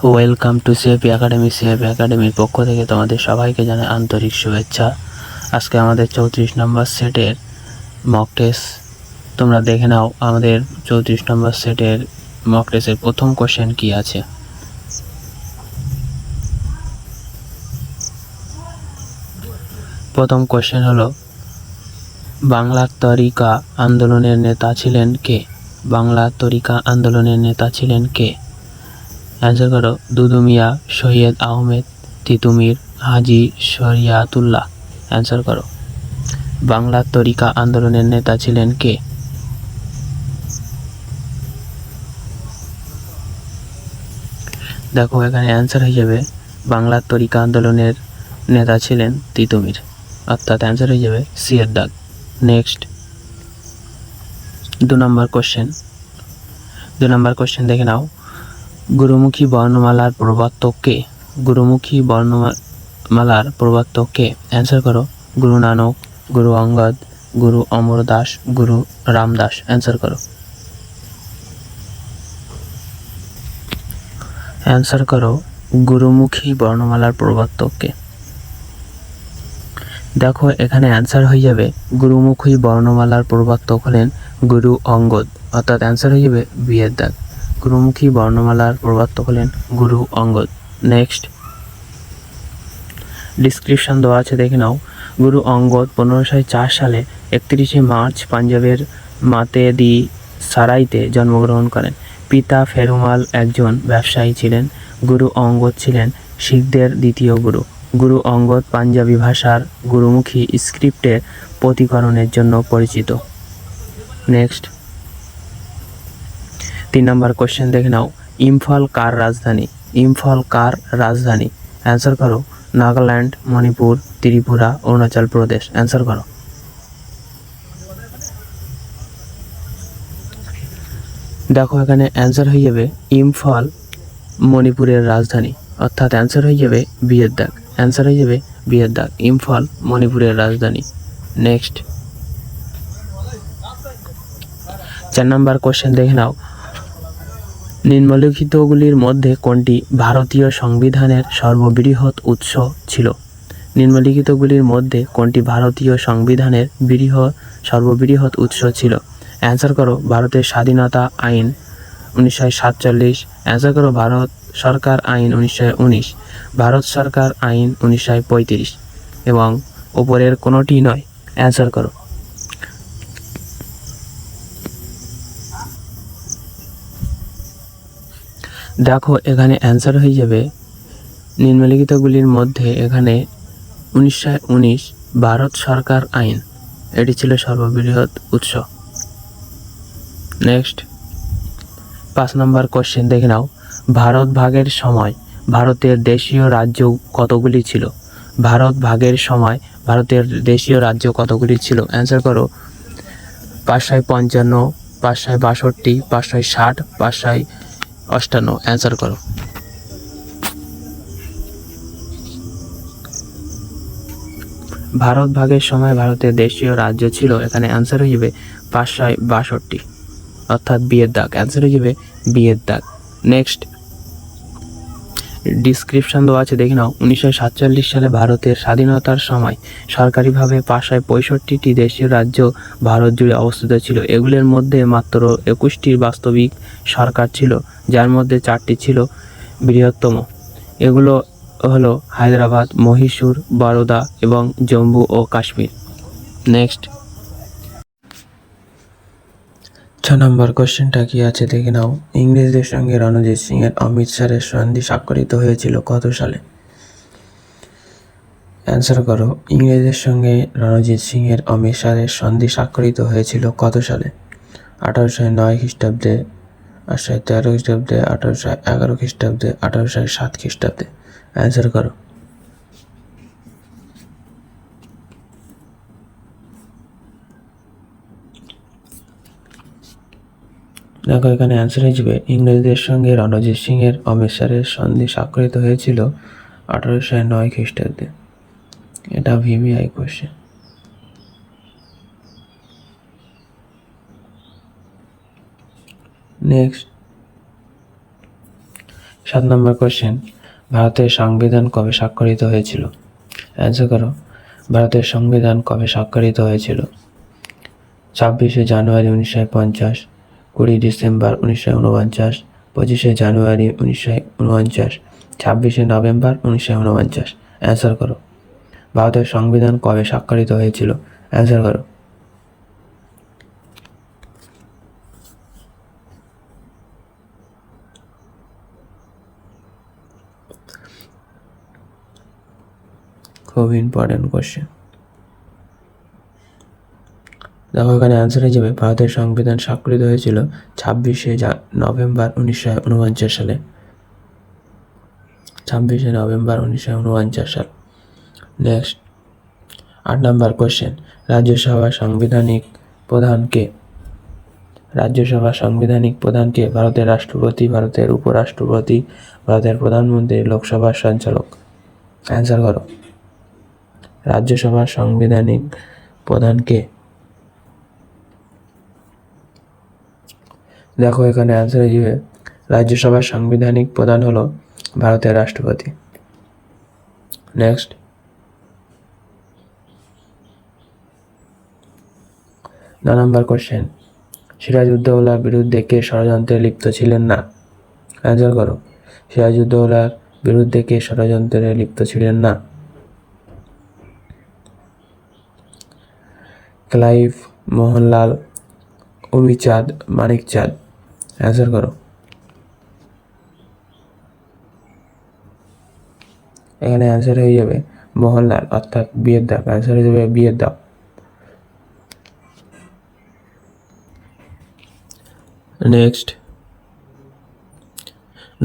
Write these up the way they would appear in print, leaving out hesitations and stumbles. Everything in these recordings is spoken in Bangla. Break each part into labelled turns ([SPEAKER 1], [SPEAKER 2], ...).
[SPEAKER 1] Welcome to CAP academy. CAP একাডেমির পক্ষ থেকে তোমাদের সবাইকে জানাই আন্তরিক শুভেচ্ছা। আজকে আমাদের 34 নম্বর সেটের মক টেস্ট তোমরা দেখে নাও। আমাদের 34 নম্বর সেটের মক টেস্টের প্রথম কোশ্চেন কি আছে। প্রথম কোশ্চেন হলো, বাংলার তরিকা আন্দোলনের নেতা ছিলেন কে? বাংলার তরিকা আন্দোলনের নেতা ছিলেন কে? অ্যান্সার করো। দুদু মিয়া, সৈয়দ আহমেদ, তিতুমির, হাজি শরিয়াতুল্লাহ। অ্যান্সার করো। বাংলার তরিকা আন্দোলনের নেতা ছিলেন কে? দেখো এখানে অ্যান্সার হয়ে যাবে বাংলার তরিকা আন্দোলনের নেতা ছিলেন তিতুমির, অর্থাৎ অ্যান্সার হয়ে যাবে সি এর দাগ। নেক্সট 2 নম্বর কোশ্চেন দেখে নাও। গুরুমুখী বর্ণমালার প্রবর্তক কে? গুরুমুখী বর্ণমালার প্রবর্তক কে? অ্যান্সার করো। গুরু নানক, গুরু অঙ্গদ, গুরু অমরদাস, গুরু রামদাস। অ্যান্সার করো। অ্যান্সার করো গুরুমুখী বর্ণমালার প্রবর্তক কে? দেখো এখানে অ্যান্সার হয়ে যাবে গুরুমুখী বর্ণমালার প্রবর্তক হলেন গুরু অঙ্গদ, অর্থাৎ অ্যান্সার হয়ে যাবে বি এর দাগ। গুরুমুখী বর্ণমালার প্রবর্তক হলেন গুরু অঙ্গদ। নেক্সট ডিসক্রিপশন দেওয়া আছে, দেখে নাও। গুরু অঙ্গদ 1504 সালে 31শে মার্চ পাঞ্জাবের মাতেদি সারাইতে জন্মগ্রহণ করেন। পিতা ফেরুমাল একজন ব্যবসায়ী ছিলেন। গুরু অঙ্গদ ছিলেন শিখদের দ্বিতীয় গুরু। গুরু অঙ্গদ পাঞ্জাবি ভাষার গুরুমুখী স্ক্রিপ্টের প্রতিকরণের জন্য পরিচিত। নেক্সট 3 নম্বর কোশ্চেন দেখে নাও। ইম্ফল কার রাজধানী? ইম্ফল কার রাজধানী? অ্যান্সার করো। নাগাল্যান্ড, মণিপুর, ত্রিপুরা, অরুণাচল প্রদেশ। অ্যান্সার করো। দেখো এখানে অ্যান্সার হয়ে যাবে ইম্ফল মণিপুরের রাজধানী, অর্থাৎ অ্যান্সার হয়ে যাবে বি এর দাগ। অ্যান্সার হয়ে যাবে বি এর দাগ, ইম্ফল মণিপুরের রাজধানী। নেক্সট 4 নম্বর কোশ্চেন দেখে নাও। নিম্নলিখিতগুলির মধ্যে কোনটি ভারতীয় সংবিধানের সর্ববৃহৎ উৎস ছিল? নিম্নলিখিতগুলির মধ্যে কোনটি ভারতীয় সংবিধানের সর্ববৃহৎ উৎস ছিল? অ্যান্সার করো। ভারতের স্বাধীনতা আইন 1947। অ্যান্সার করো। ভারত সরকার আইন 1919, ভারত সরকার আইন 1935 এবং ওপরের কোনোটি নয়। অ্যান্সার করো। দেখো এখানে অ্যান্সার হয়ে যাবে নিম্নলিখিতগুলির মধ্যে এখানে 1919 ভারত সরকার আইন, এটি ছিল সর্ববৃহৎ উৎস। নেক্সট 5 নম্বর কোশ্চেন দেখে নাও। ভারত ভাগের সময় ভারতের দেশীয় রাজ্য কতগুলি ছিল? ভারত ভাগের সময় ভারতের দেশীয় রাজ্য কতগুলি ছিল? অ্যান্সার করো। 555, 562, 560, 558। অ্যান্সার করো। ভারত ভাগের সময় ভারতের দেশীয় রাজ্য ছিল, এখানে অ্যান্সার হয়ে যাবে 562, অর্থাৎ বি এর দাগ। অ্যান্সার হয়ে যাবে বি এর দাগ। নেক্সট ডিসক্রিপশন দেওয়া আছে, দেখে নাও। 1947 সালে ভারতের স্বাধীনতার সময় সরকারিভাবে 565টি দেশীয় রাজ্য ভারত জুড়ে অবস্থিত ছিল। এগুলির মধ্যে মাত্র 21টির বাস্তবিক সরকার ছিল, যার মধ্যে 4টি ছিল বৃহত্তম। এগুলো হলো হায়দ্রাবাদ, মহীশূর, বরোদা এবং জম্মু ও কাশ্মীর। নেক্সট 6 নম্বর কোশ্চেনটা কি আছে দেখে নাও। ইংরেজদের সঙ্গে রণজিৎ সিং এর অমৃতসরের সন্ধি স্বাক্ষরিত হয়েছিল কত সালে? অ্যান্সার করো। ইংরেজদের সঙ্গে রণজিৎ সিং এর অমৃতসরের সন্ধি স্বাক্ষরিত হয়েছিল কত সালে? 1809 খ্রিস্টাব্দে, 1813 খ্রিস্টাব্দে, 1811 খ্রিস্টাব্দে, 1807 খ্রিস্টাব্দে। অ্যান্সার করো। দেখো এখানে অ্যান্সার হয়ে যাবে ইংরেজদের সঙ্গে রণজিৎ সিং এর অমৃতসরের সন্ধি স্বাক্ষরিত হয়েছিল 1809 খ্রিস্টাব্দে। এটা ভিভিআই কোশ্চেন। নেক্সট 7 নম্বর কোশ্চেন, ভারতের সংবিধান কবে স্বাক্ষরিত হয়েছিল? অ্যান্সার করো। ভারতের সংবিধান কবে স্বাক্ষরিত হয়েছিল? 26শে জানুয়ারি 1950, 20 ডিসেম্বর 1949, 25শে জানুয়ারি 1949, 26শে নভেম্বর 1949। অ্যান্সার করো। ভারতের সংবিধান কবে স্বাক্ষরিত হয়েছিল? অ্যান্সার করো। খুব ইম্পর্টেন্ট কোশ্চেন। দেখো এখানে অ্যান্সার হয়ে যাবে, ভারতের সংবিধান স্বাক্ষরিত হয়েছিল 26শে নভেম্বর 1949 সালে। 26শে নভেম্বর 1949 সাল। নেক্সট 8 নম্বর কোশ্চেন, রাজ্যসভার সাংবিধানিক প্রধান কে? রাজ্যসভার সাংবিধানিক প্রধান কে? ভারতের রাষ্ট্রপতি, ভারতের উপরাষ্ট্রপতি, ভারতের প্রধানমন্ত্রী, লোকসভার সঞ্চালক। অ্যান্সার করো। রাজ্যসভার সাংবিধানিক প্রধান কে? দেখো এখানে অ্যান্সার হয়ে যাবে, রাজ্যসভার সাংবিধানিক প্রধান হলো ভারতের রাষ্ট্রপতি। নেক্সট 9 নম্বর কোশ্চেন, সিরাজউদ্দৌলার বিরুদ্ধে কে ষড়যন্ত্রে লিপ্ত ছিলেন না? অ্যান্সার করো। সিরাজউদ্দৌলার বিরুদ্ধে কে ষড়যন্ত্রে লিপ্ত ছিলেন না? ক্লাইভ, মোহনলাল, অমিচাঁদ, মানিকচাঁদ। অ্যান্সার করো। এখানে অ্যান্সার হয়ে যাবে মোহনলাল, অর্থাৎ বিয়ের দাগ। অ্যান্সার হয়ে যাবে বিয়ের দাগ। নেক্সট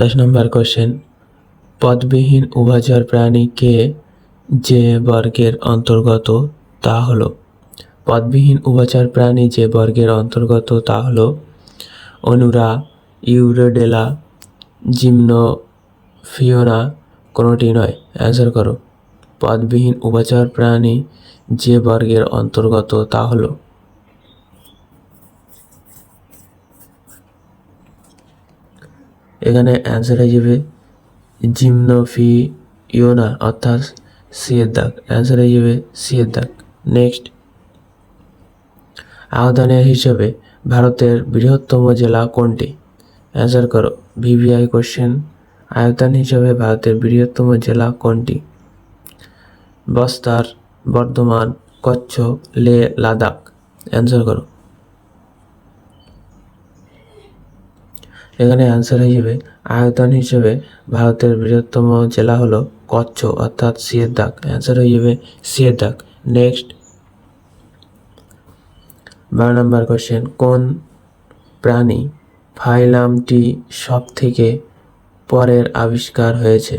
[SPEAKER 1] 10 নম্বর কোশ্চেন, পদবিহীন উভচর প্রাণী কে যে বর্গের অন্তর্গত তা হলো? পদবিহীন উভচর প্রাণী যে বর্গের অন্তর্গত তা হলো অনুরা, ইউরেডেলা, জিমনোফিওনা, কোনোটি নয়। অ্যান্সার করো। পদবিহীন উভচর প্রাণী যে বর্গের অন্তর্গত তা হলো, এখানে অ্যান্সার হয়ে যাবে জিমনোফিওনা, অর্থাৎ সিয়ের দাগ। অ্যান্সার হয়ে যাবে সিয়ের দাগ। নেক্সট, আয়তনের হিসেবে ভারতের বৃহত্তম জেলা কোনটি? অ্যান্সার করো। ভিভিআই কোশ্চেন, আয়তন হিসেবে ভারতের বৃহত্তম জেলা কোনটি? বস্তার, বর্ধমান, কচ্ছ, লে, লাদাখ। অ্যান্সার করো। এখানে অ্যান্সার হয়ে যাবে, আয়তন হিসেবে ভারতের বৃহত্তম জেলা হলো কচ্ছ, অর্থাৎ সিয়ের দাগ। অ্যান্সার হয়ে যাবে সিয়ের দাগ। নেক্সট 12 নম্বর কোশ্চেন, কোন প্রাণী ফাইলামটি সব থেকে পরের আবিষ্কার হয়েছে?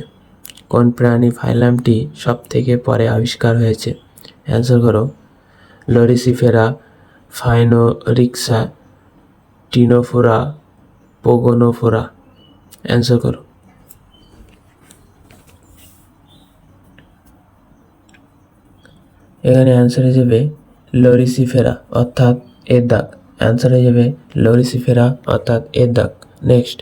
[SPEAKER 1] কোন প্রাণী ফাইলামটি সব থেকে পরে আবিষ্কার হয়েছে? অ্যান্সার করো। লরিসিফেরা, ফাইনোরিক্সা, টিনোফোরা, পোগোনোফোরা। অ্যান্সার করো। এখানে অ্যান্সার হয়ে যাবে লরিসিফেরা, অর্থাৎ এর দাগ। অ্যান্সার হয়ে যাবে লরিসিফেরা, অর্থাৎ এর দাগ। নেক্সট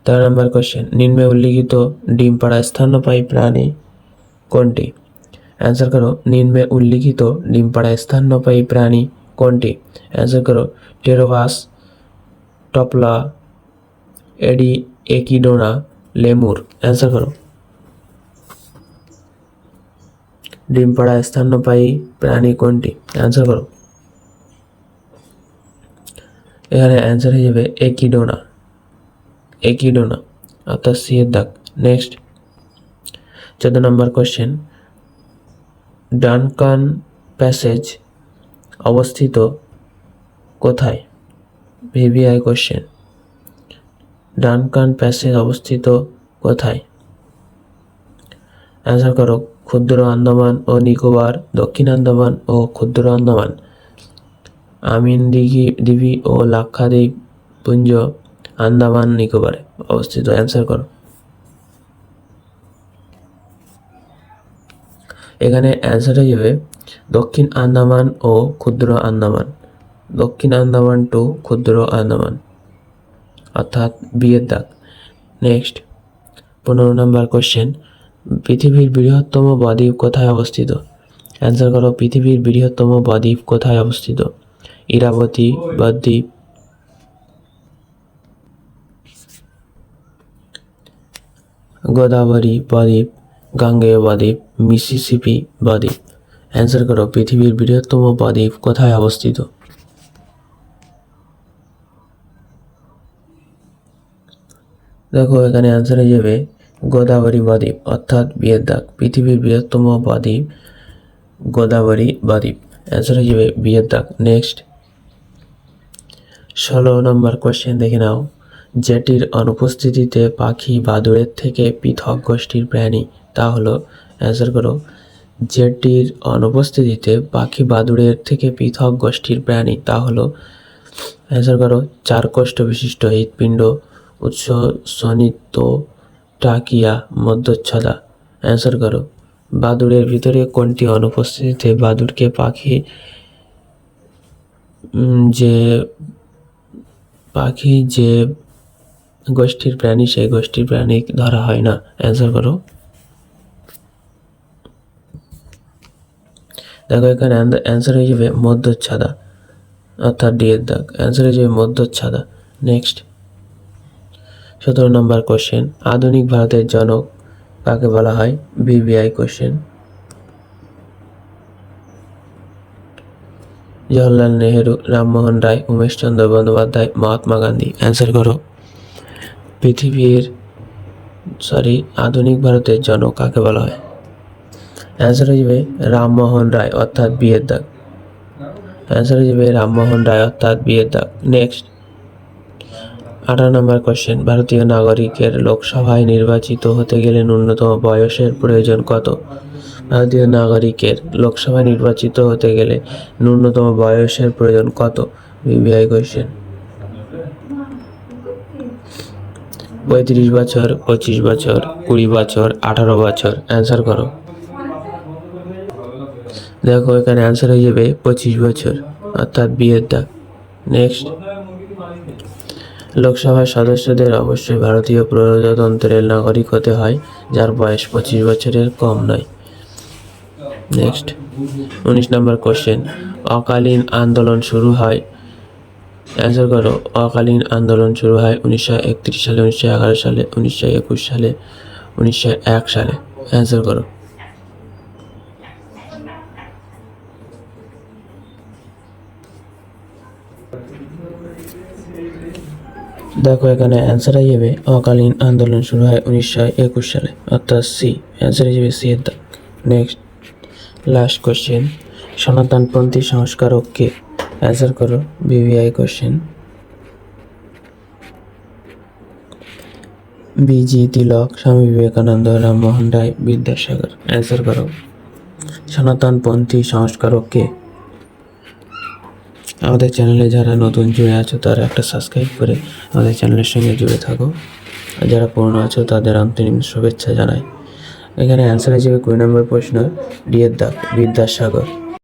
[SPEAKER 1] 13 নম্বর কোশ্চেন, নিম্নে উল্লিখিত ডিম পাড়া স্তন্যপায়ী প্রাণী কোনটি? অ্যান্সার করো। নিম্নে উল্লিখিত ডিম পাড়া স্তন্যপায়ী প্রাণী কোনটি? অ্যান্সার করো। টেরোভাস, টপলা, একিডোনা, লেমুর। অ্যান্সার করো। ডিম পাড়া স্তন্যপায়ী প্রাণী কোনটি? অ্যান্সার করো। এখানে অ্যান্সার হয়ে যাবে একিডোনা, একিডোনা, অর্থাৎ সিয়ের দাগ। নেক্সট 14 নম্বর কোশ্চেন, ডানকান প্যাসেজ অবস্থিত কোথায়? ভিভিআই কোশ্চেন, ডানকান প্যাসেজ অবস্থিত কোথায়? অ্যান্সার করো। ক্ষুদ্র আন্দামান ও নিকোবর, দক্ষিণ আন্দামান ও ক্ষুদ্র আন্দামান, আমিন দ্বীপী ও লাক্ষাদ্বীপ পুঞ্জ, আন্দামান নিকোবরে অবস্থিত। অ্যান্সার করো। এখানে অ্যান্সার হয়ে যাবে দক্ষিণ আন্দামান ও ক্ষুদ্র আন্দামান, দক্ষিণ আন্দামান টু ক্ষুদ্র আন্দামান, অর্থাৎ বিয়ের দাগ। নেক্সট 15 নম্বর কোশ্চেন, পৃথিবীর বৃহত্তম বদ্বীপ কোথায় অবস্থিত? অ্যান্সার করো, পৃথিবীর বৃহত্তম বদ্বীপ কোথায় অবস্থিত? ইরাবতী বদ্বীপ, গোদাবরী বদ্বীপ, গাঙ্গেয় বদ্বীপ, মিসিসিপি বদ্বীপ। অ্যান্সার করো, পৃথিবীর বৃহত্তম বদ্বীপ কোথায় অবস্থিত? দেখো এখানে অ্যান্সার হয়ে যাবে গোদাবরী বদ্বীপ, অর্থাৎ বিয়ের দাগ। পৃথিবীর বৃহত্তম বদ্বীপ গোদাবরী বদ্বীপ, অ্যান্সার হয়ে যাবে বিয়ের দাগ। নেক্সট 16 নম্বর কোশ্চেন দেখে নাও, যেটির অনুপস্থিতিতে পাখি বাদুড়ের থেকে পৃথক গোষ্ঠীর প্রাণী তা হলো? অ্যান্সার করো, যেটির অনুপস্থিতিতে পাখি বাদুড়ের থেকে পৃথক গোষ্ঠীর প্রাণী তা হলো? অ্যান্সার করো, 4 কোষ্ঠ বিশিষ্ট হৃৎপিণ্ড, উৎস সনিত টাকিয়া মধ্যচ্ছদা। অ্যান্সার করো, বাদুড়ের ভিতরে কোনটি অনুপস্থিতিতে বাদুড়কে পাখি যে গোষ্ঠীর প্রাণী সেই গোষ্ঠীর প্রাণী ধরা হয় না? অ্যান্সার করো। দেখো এখানে অ্যান্সার হয়ে যাবে মধ্যচ্ছদা, অর্থাৎ ডি এর দাগ। অ্যান্সার হয়ে যাবে মধ্যচ্ছদা। নেক্সট 17 নম্বর কোশ্চেন, আধুনিক ভারতের জনক কাকে বলা হয়? VVI question. Jawaharlal Nehru, Rammohan Roy, Umeshchandra Bandyopadhyay, Mahatma Gandhi. Answer করো, আধুনিক ভারতের জনক কাকে বলা হয়? অ্যান্সার হয়ে যাবে রামমোহন রায়, অর্থাৎ বি এর দাগ। অ্যান্সার হয়ে যাবে রামমোহন রায়, অর্থাৎ বি এর দাগ। নেক্সট 18 নম্বর কোশ্চেন, ভারতীয় নাগরিকের লোকসভায় নির্বাচিত হতে গেলে ন্যূনতম বয়সের প্রয়োজন কত? ভারতীয় নাগরিকের লোকসভায় নির্বাচিত হতে গেলে ন্যূনতম বয়সের প্রয়োজন কত? VVI question. 35 বছর, 25 বছর, 20 বছর, 18 বছর। অ্যান্সার করো। দেখো এখানে অ্যান্সার হয়ে যাবে 25 বছর, অর্থাৎ বি এর দাগ। নেক্সট, লোকসভার সদস্যদের অবশ্যই ভারতীয় প্রজাতন্ত্রের নাগরিক হতে হয় যার বয়স 25 বছরের কম নয়। নেক্সট 19 নম্বর কোশ্চেন, অকালীন আন্দোলন শুরু হয়? অ্যান্সার করো, অকালীন আন্দোলন শুরু হয় 1931 সালে, 1911 সালে, 1921 সালে, 1901 সালে। অ্যান্সার করো। দেখো এখানে অ্যান্সার হয়ে যাবে অকালীন আন্দোলন শুরু হয় 1921 সালে, অর্থাৎ সি। অ্যান্সার হয়ে যাবে সি এর দাগ। নেক্সট লাস্ট কোশ্চেন, সনাতনপন্থী সংস্কারক কে? অ্যান্সার করো, ভিভিআই কোশ্চেন। বিজি তিলক, স্বামী বিবেকানন্দ, রামমোহন রায়, বিদ্যাসাগর। অ্যান্সার করো, সনাতনপন্থী সংস্কারক কে? আমাদের চ্যানেলে যারা নতুন জুড়ে আছো তারা একটা সাবস্ক্রাইব করে আমাদের চ্যানেলের সঙ্গে জুড়ে থাকো, আর যারা পুরনো আছো তাদের আন্তরিক শুভেচ্ছা জানাই। এখানে অ্যান্সার হিসেবে 20 নম্বর প্রশ্ন ডি এর দাগ, বিদ্যাসাগর।